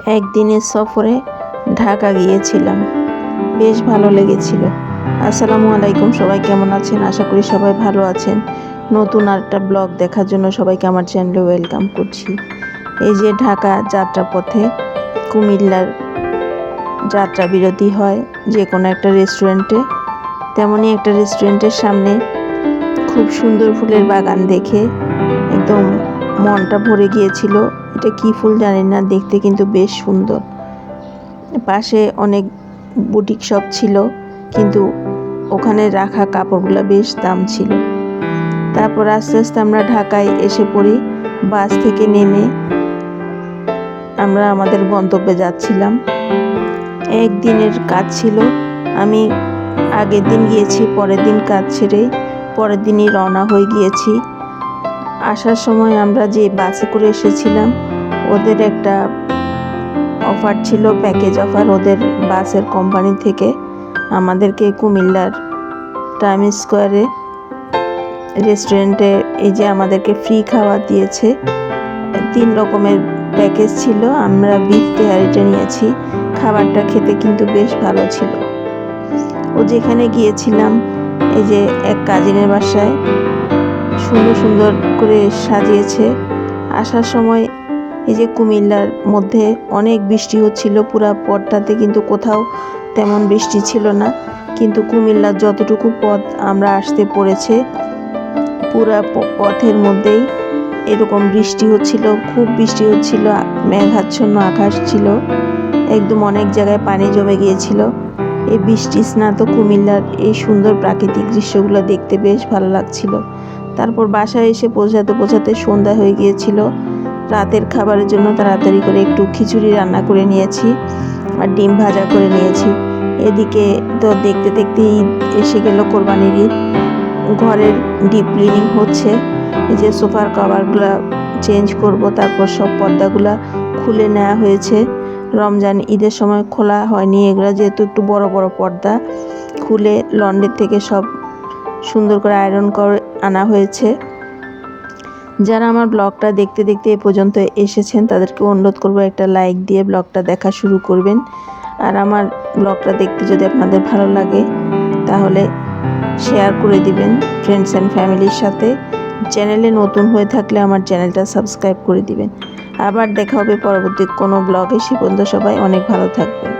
একদিনের সফরে ঢাকা গিয়েছিলাম, বেশ ভালো লেগেছিল। আসসালামু আলাইকুম, সবাই কেমন আছেন? আশা করি সবাই ভালো আছেন। নতুন আরেকটা ব্লগ দেখার জন্য সবাইকে আমার চ্যানেলে ওয়েলকাম করছি। এই যে ঢাকা যাত্রাপথে কুমিল্লার যাত্রা বিরতি হয় যে কোনো একটা রেস্টুরেন্টে, তেমনই একটা রেস্টুরেন্টের সামনে খুব সুন্দর ফুলের বাগান দেখে একদম মনটা ভরে গিয়েছিল। এটা কি ফুল জানি না, দেখতে কিন্তু বেশ সুন্দর। পাশে অনেক বুটিক শপ ছিল, কিন্তু ওখানে রাখা কাপড়গুলো বেশ দাম ছিল। তারপর আস্তে আস্তে আমরা ঢাকায় এসে পড়ি। বাস থেকে নেমে আমরা আমাদের গন্তব্যে যাচ্ছিলাম। একদিনের কাজ ছিল, আমি আগের দিন গিয়েছি, পরের দিন কাজ ছেড়ে পরের দিনই রওনা হয়ে গিয়েছি। আসার সময় আমরা যে বাসে করে এসেছিলাম, ওদের একটা অফার ছিল, প্যাকেজ অফার। ওদের বাসের কোম্পানি থেকে আমাদেরকে কুমিল্লার টাইমস স্কোয়ারে রেস্টুরেন্টে এই যে আমাদেরকে ফ্রি খাবার দিয়েছে। 3 রকমের প্যাকেজ ছিল, আমরা বিফ তেহারিটা নিয়েছি। খাবারটা খেতে কিন্তু বেশ ভালো ছিল। ও যেখানে গিয়েছিলাম, এই যে এক কাজিনের বাসায় সুন্দর সুন্দর করে সাজিয়েছে। আসার সময় এই যে কুমিল্লার মধ্যে অনেক বৃষ্টি হচ্ছিল, পুরা পথটাতে কিন্তু কোথাও তেমন বৃষ্টি ছিল না, কিন্তু কুমিল্লার যতটুকু পথ আমরা আসতে পড়েছে, পুরা পথের মধ্যেই এরকম বৃষ্টি হচ্ছিল, খুব বৃষ্টি হচ্ছিল, মেঘাচ্ছন্ন আকাশ ছিল, একদম অনেক জায়গায় পানি জমে গিয়েছিল। এই বৃষ্টি স্নাত কুমিল্লার এই সুন্দর প্রাকৃতিক দৃশ্যগুলো দেখতে বেশ ভালো লাগছিল। তারপর বাসায় এসে পৌঁছাতে পৌঁছাতে সন্ধ্যা হয়ে গিয়েছিল। রাতের খাবারের জন্য তাড়াতাড়ি করে একটু খিচুড়ি রান্না করে নিয়েছি আর ডিম ভাজা করে নিয়েছি। এদিকে তো দেখতে দেখতে ঈদ এসে গেল, কোরবানির ঈদ। ঘরের ডিপ ক্লিনিং হচ্ছে, এই যে সোফার কভারগুলো চেঞ্জ করব, তারপর সব পর্দাগুলো খুলে নেওয়া হয়েছে। রমজান ঈদের সময় খোলা হয়নি এগুলো, যেহেতু একটু বড় বড় পর্দা, খুলে লন্ড্রি থেকে সব সুন্দর করে আয়রন করে আনা হয়েছে। যারা আমার ব্লগটা দেখতে দেখতে এ পর্যন্ত এসেছেন, তাদেরকে অনুরোধ করব একটা লাইক দিয়ে ব্লগটা দেখা শুরু করবেন। আর আমার ব্লগটা দেখতে যদি আপনাদের ভালো লাগে, তাহলে শেয়ার করে দিবেন ফ্রেন্ডস অ্যান্ড ফ্যামিলির সাথে। চ্যানেলে নতুন হয়ে থাকলে আমার চ্যানেলটা সাবস্ক্রাইব করে দিবেন। আবার দেখা হবে পরবর্তী কোনো ব্লগে। সে পর্যন্ত সবাই অনেক ভালো থাকবেন।